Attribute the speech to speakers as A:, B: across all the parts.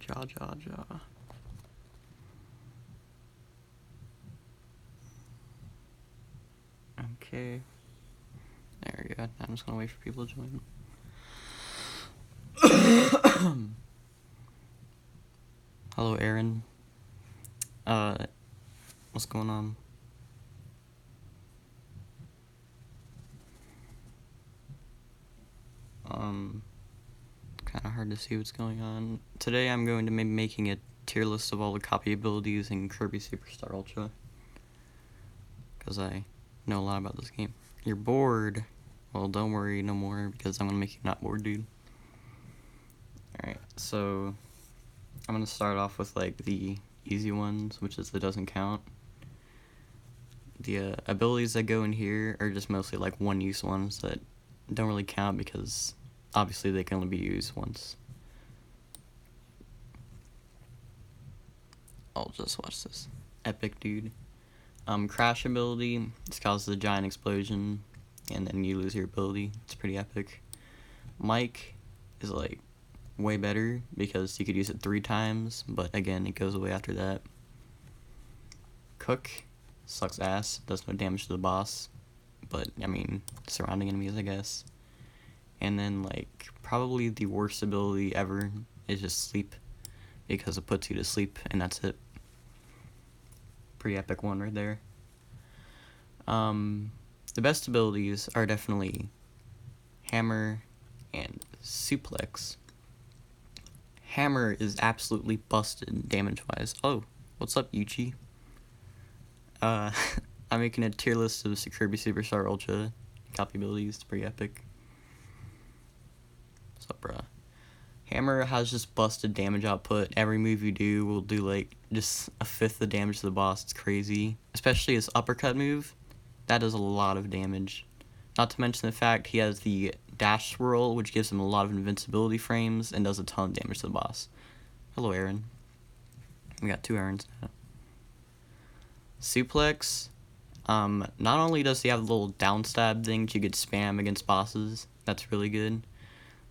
A: Jaw. Okay. There we go. I'm just gonna wait for people to join. Hello, Aaron. What's going on? Kind of hard to see what's going on. Today I'm going to be making a tier list of all the copy abilities in Kirby Superstar Ultra. Because I know a lot about this game. You're bored? Well, don't worry no more, because I'm going to make you not bored, dude. Alright, so I'm going to start off with, like, the easy ones, which is the doesn't count. The abilities that go in here are just mostly, like, one-use ones that don't really count because obviously they can only be used once. I'll just watch this. Epic, dude. Crash ability, this causes a giant explosion, and then you lose your ability. It's pretty epic. Mike is, like, way better because you could use it 3 times, but again, it goes away after that. Cook sucks ass, does no damage to the boss, but, I mean, surrounding enemies, I guess. And then, like, probably the worst ability ever is just sleep, because it puts you to sleep, and that's it. Pretty epic one right there. The best abilities are definitely Hammer and Suplex. Hammer is absolutely busted damage-wise. Oh, what's up, Yuchi? I'm making a tier list of Kirby Superstar Ultra copy abilities. It's pretty epic. What's up, bruh? Hammer has just busted damage output. Every move you do will do, like, just a fifth of the damage to the boss. It's crazy. Especially his uppercut move. That does a lot of damage. Not to mention the fact he has the dash swirl, which gives him a lot of invincibility frames and does a ton of damage to the boss. Hello, Aaron. We got 2 Aarons now. Suplex. Not only does he have a little downstab thing that you could spam against bosses. That's really good.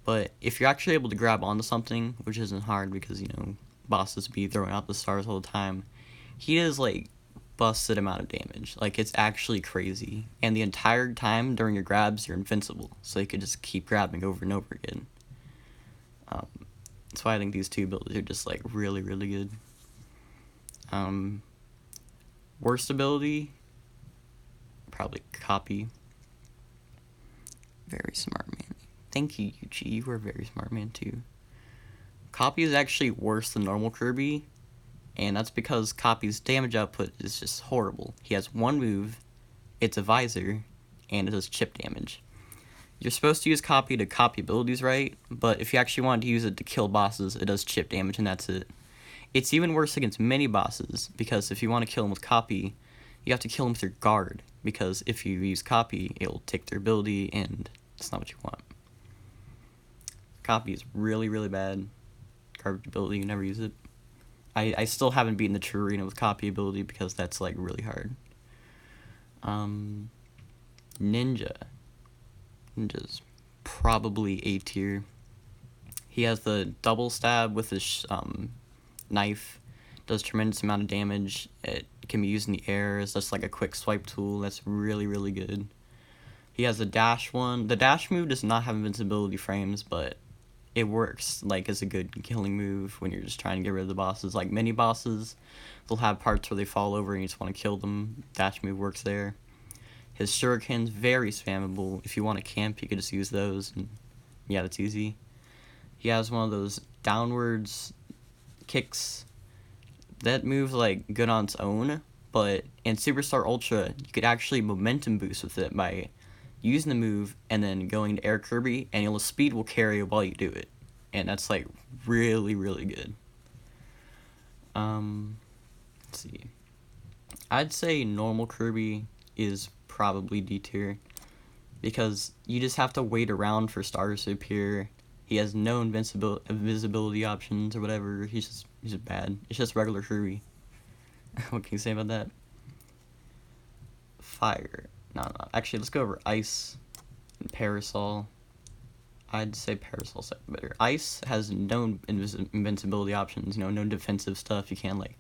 A: But if you're actually able to grab onto something, which isn't hard because, you know, bosses be throwing out the stars all the time, he does, like, busted amount of damage. Like, it's actually crazy. And the entire time during your grabs, you're invincible. So you could just keep grabbing over and over again. That's why I think these 2 abilities are just, like, really, really good. Worst ability? Probably Copy. Very smart, man. Thank you, Yuchi. You were a very smart man, too. Copy is actually worse than normal Kirby, and that's because Copy's damage output is just horrible. He has 1 move, it's a visor, and it does chip damage. You're supposed to use Copy to copy abilities right, but if you actually want to use it to kill bosses, it does chip damage, and that's it. It's even worse against mini bosses, because if you want to kill them with Copy, you have to kill them with your guard, because if you use Copy, it'll take their ability, and that's not what you want. Copy is really, really bad. Garbage ability, you never use it. I still haven't beaten the true arena with Copy ability because that's, like, really hard. Ninja. Ninja's probably A tier. He has the double stab with his knife. Does tremendous amount of damage. It can be used in the air. It's just like a quick swipe tool. That's really, really good. He has the dash one. The dash move does not have invincibility frames, but it works, like, as a good killing move when you're just trying to get rid of the bosses. Like, mini bosses, they'll have parts where they fall over and you just want to kill them. Dash move works there. His shuriken's very spammable. If you want to camp, you could just use those. And yeah, that's easy. He has one of those downwards kicks. That move's, like, good on its own, but in Superstar Ultra, you could actually momentum boost with it by using the move and then going to Air Kirby, and your speed will carry while you do it. And that's, like, really, really good. Let's see. I'd say normal Kirby is probably D tier, because you just have to wait around for stars to appear. He has no invisibility options or whatever. He's just bad. It's just regular Kirby. What can you say about that? Fire. No. Actually, let's go over Ice and Parasol. I'd say Parasol's better. Ice has no invincibility options, no defensive stuff. You can't, like,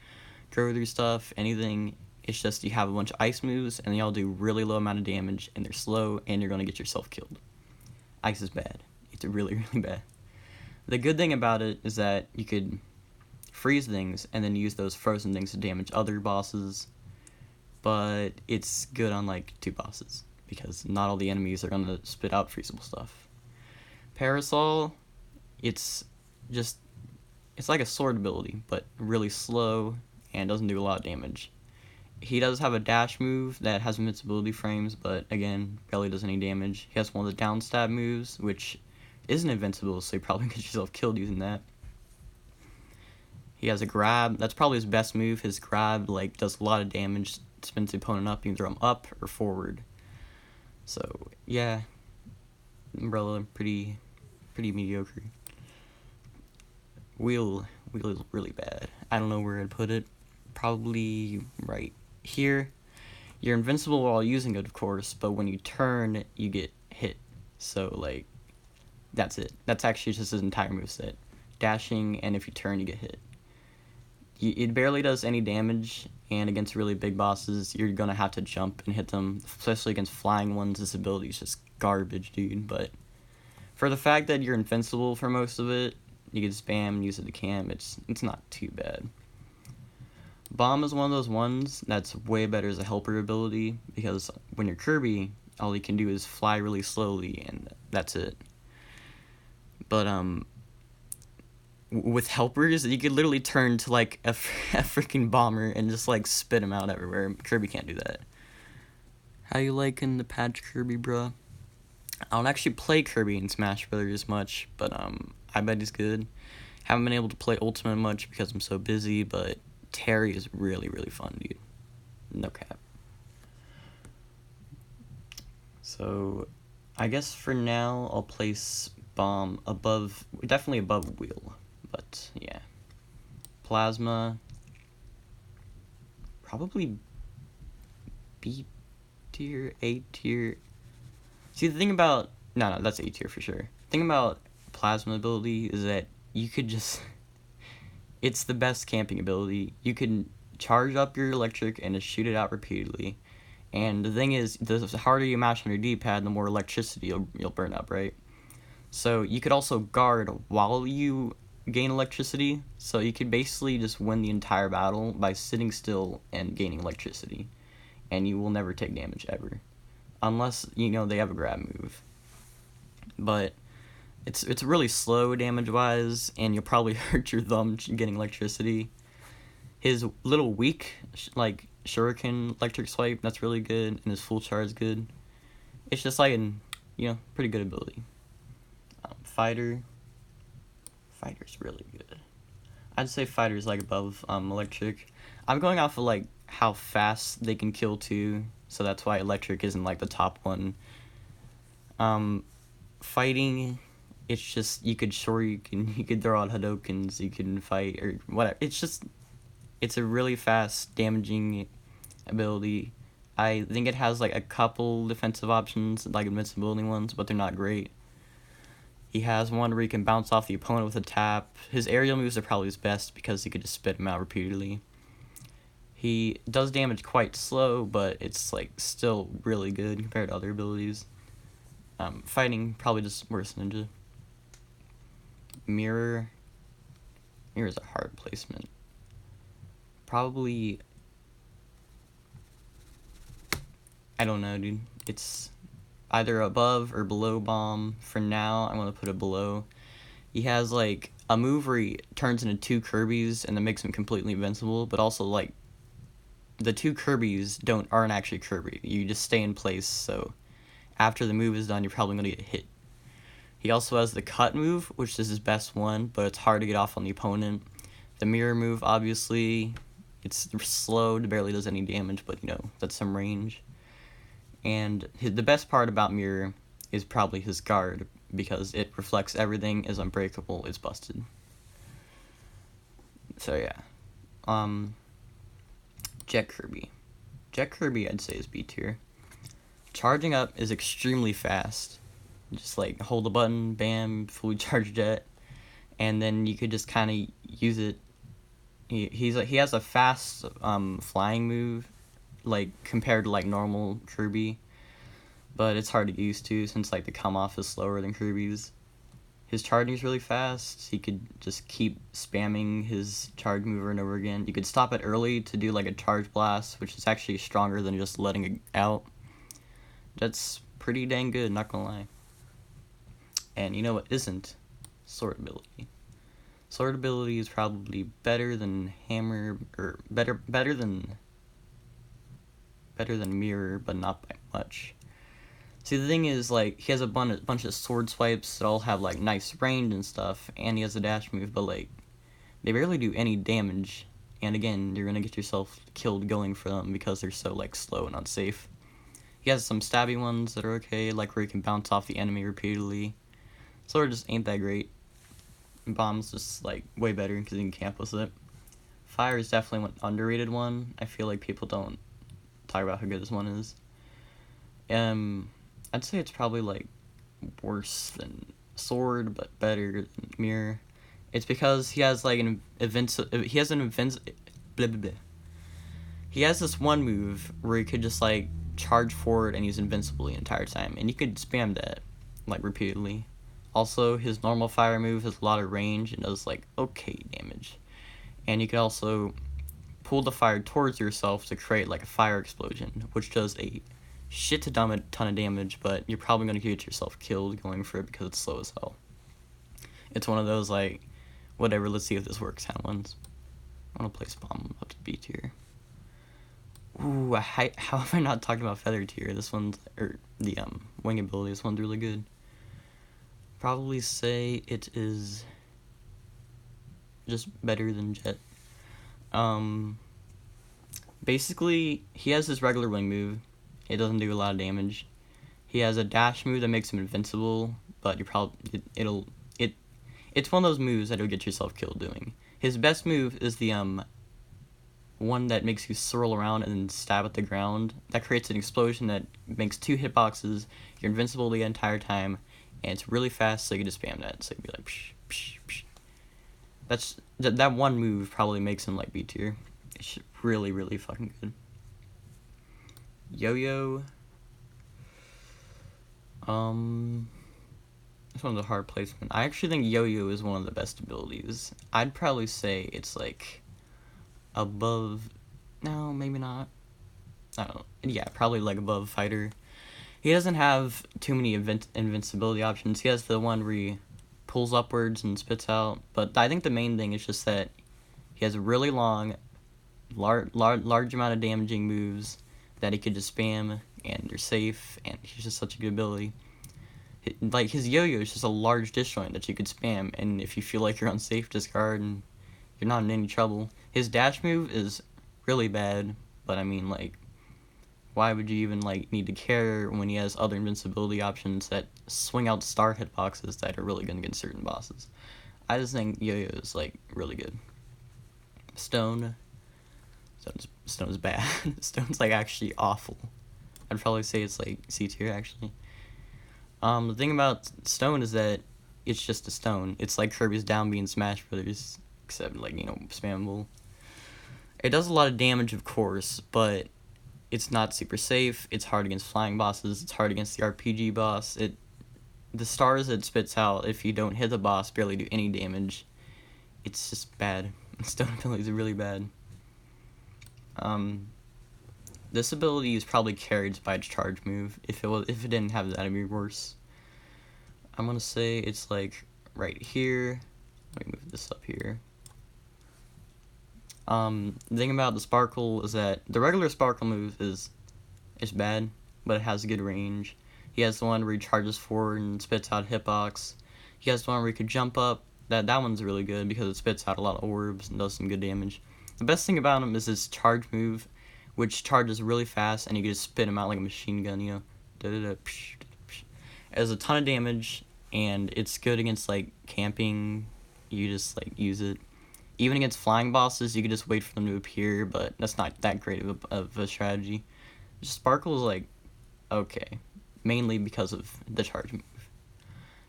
A: go through stuff, anything. It's just you have a bunch of ice moves, and they all do really low amount of damage, and they're slow, and you're going to get yourself killed. Ice is bad. It's really, really bad. The good thing about it is that you could freeze things, and then use those frozen things to damage other bosses, but it's good on, like, 2 bosses, because not all the enemies are going to spit out freezable stuff. Parasol, it's like a sword ability, but really slow, and doesn't do a lot of damage. He does have a dash move that has invincibility frames, but again, barely does any damage. He has one of the down stab moves, which isn't invincible, so you probably get yourself killed using that. He has a grab. That's probably his best move. His grab, like, does a lot of damage, spins the opponent up. You can throw him up or forward. So, yeah. Umbrella, pretty mediocre. Wheel is really bad. I don't know where I'd put it. Probably right here. You're invincible while using it, of course, but when you turn, you get hit. So, like, that's it. That's actually just his entire moveset. Dashing, and if you turn, you get hit. It barely does any damage, and against really big bosses, you're gonna have to jump and hit them, especially against flying ones. This ability is just garbage, dude, but for the fact that you're invincible for most of it, you can spam and use it to camp, it's not too bad. Bomb is one of those ones that's way better as a helper ability, because when you're Kirby, all you can do is fly really slowly, and that's it. But, with helpers, you could literally turn to, like, a freaking bomber and just, like, spit him out everywhere. Kirby can't do that. How you liking the patch, Kirby, bruh? I don't actually play Kirby in Smash Brothers much, but, I bet he's good. Haven't been able to play Ultimate much because I'm so busy, but Terry is really, really fun, dude. No cap. So, I guess for now, I'll place Bomb definitely above Wheel. But, yeah. Plasma, probably B tier, A tier. See, the thing about, no, that's A tier for sure. The thing about Plasma ability is that you could just, it's the best camping ability. You can charge up your electric and just shoot it out repeatedly. And the thing is, the harder you mash on your D-pad, the more electricity you'll burn up, right? So you could also guard while you gain electricity, so you could basically just win the entire battle by sitting still and gaining electricity, and you will never take damage ever, unless they have a grab move. But it's really slow damage wise, and you'll probably hurt your thumb getting electricity. His little weak like shuriken electric swipe, that's really good, and his full charge is good. It's just like pretty good ability. Fighter's really good. I'd say Fighter's like above electric. I'm going off of like how fast they can kill too, so that's why electric isn't like the top one. Fighting, it's just you could throw out Hadokens, you can fight or whatever. It's a really fast damaging ability. I think it has like a couple defensive options, like invincibility ones, but they're not great. He has one where he can bounce off the opponent with a tap. His aerial moves are probably his best because he could just spit them out repeatedly. He does damage quite slow, but it's like still really good compared to other abilities. Fighting, probably just worse ninja. Mirror's a hard placement. Probably, I don't know, dude. It's either above or below Bomb. For now, I'm going to put it below. He has, like, a move where he turns into 2 Kirbys and that makes him completely invincible, but also, like, the 2 Kirbys aren't actually Kirby. You just stay in place, so after the move is done, you're probably going to get hit. He also has the cut move, which is his best one, but it's hard to get off on the opponent. The mirror move, obviously, it's slow, it barely does any damage, but, that's some range. And the best part about Mirror is probably his guard, because it reflects everything, is unbreakable, is busted. So yeah. Jet Kirby. Jet Kirby I'd say is B tier. Charging up is extremely fast. Just like hold the button, bam, fully charged jet, and then you could just kind of use it. He has a fast flying move, like compared to like normal Kirby, but it's hard to get used to since like the come off is slower than Kirby's. His charging is really fast. He could just keep spamming his charge move over and over again. You could stop it early to do like a charge blast, which is actually stronger than just letting it out. That's pretty dang good, not gonna lie. And you know what isn't? Sword ability. Sword ability is probably better than hammer, or better than mirror, but not by much. See, the thing is, like, he has a bunch of sword swipes that all have like nice range and stuff, and he has a dash move, but like they barely do any damage. And again, you're gonna get yourself killed going for them because they're so like slow and unsafe. He has some stabby ones that are okay, like where you can bounce off the enemy repeatedly. Sword just ain't that great. Bomb's just like way better because you can camp with it. Fire is definitely an underrated one. I feel like people don't talk about how good this one is. I'd say it's probably like worse than sword, but better than mirror. It's because he has like he has this one move where he could just like charge forward and he's invincible the entire time, and you could spam that like repeatedly. Also, his normal fire move has a lot of range and does like okay damage, and you can also pull the fire towards yourself to create like a fire explosion, which does a ton of damage, but you're probably going to get yourself killed going for it because it's slow as hell. It's one of those like, whatever, let's see if this works kind of ones. I want to place bomb up to B tier. Ooh, how have I not talked about feather tier? This one's, or the wing ability, this one's really good. Probably say it is just better than jet. Basically, he has his regular wing move. It doesn't do a lot of damage. He has a dash move that makes him invincible, but it's one of those moves that you'll get yourself killed doing. His best move is the one that makes you swirl around and then stab at the ground. That creates an explosion that makes 2 hitboxes. You're invincible the entire time, and it's really fast, so you can just spam that. So you'd be like, psh, psh, psh. That one move probably makes him like B tier. It's really, really fucking good. Yo-yo. This one's a hard placement. I actually think yo-yo is one of the best abilities. I'd probably say it's like above. No, maybe not. I don't know. Yeah, probably like above fighter. He doesn't have too many invincibility options. He has the one where he pulls upwards and spits out. But I think the main thing is just that he has a really long, large amount of damaging moves that he could just spam, and you're safe, and he's just such a good ability. Like, his yo-yo is just a large disjoint that you could spam, and if you feel like you're unsafe, discard, and you're not in any trouble. His dash move is really bad, but I mean, like, why would you even, like, need to care when he has other invincibility options that swing out star hitboxes that are really good against certain bosses? I just think yo-yo is, like, really good. Stone's bad. Stone's like actually awful. I'd probably say it's like C tier actually. The thing about Stone is that it's just a stone. It's like Kirby's down B in Smash Brothers, except like, you know, spammable. It does a lot of damage, of course, but it's not super safe. It's hard against flying bosses. It's hard against the RPG boss. The stars it spits out if you don't hit the boss barely do any damage. It's just bad. Stone abilities are really bad. This ability is probably carried by its charge move. If it didn't have that, it'd be worse. I'm gonna say it's like right here. Let me move this up here. The thing about the sparkle is that the regular sparkle move is bad, but it has good range. He has the one where he charges forward and spits out hitbox. He has the one where he could jump up. That one's really good because it spits out a lot of orbs and does some good damage. The best thing about him is his charge move, which charges really fast, and you can just spit him out like a machine gun, you know. It has a ton of damage, and it's good against, like, camping. You just, like, use it. Even against flying bosses, you can just wait for them to appear, but that's not that great of a strategy. Sparkle is, like, okay. Mainly because of the charge move.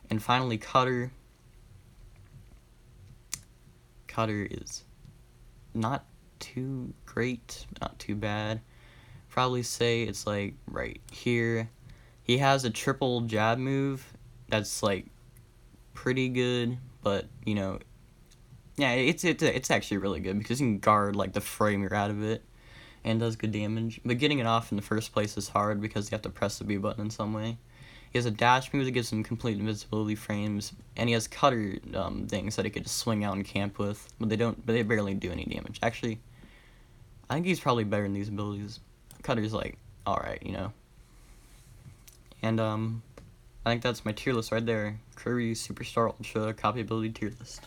A: And finally, Cutter. Cutter is not too great, not too bad. Probably say it's like right here. He has a triple jab move that's like pretty good, but you know, yeah, it's actually really good because you can guard like the frame you're out of it and does good damage. But getting it off in the first place is hard because you have to press the B button in some way. He has a dash move that gives him complete invisibility frames, and he has cutter things that he could just swing out and camp with, but they barely do any damage. Actually, I think he's probably better in these abilities. Cutter's like alright, you know. And I think that's my tier list right there. Kirby Superstar Ultra copy ability tier list.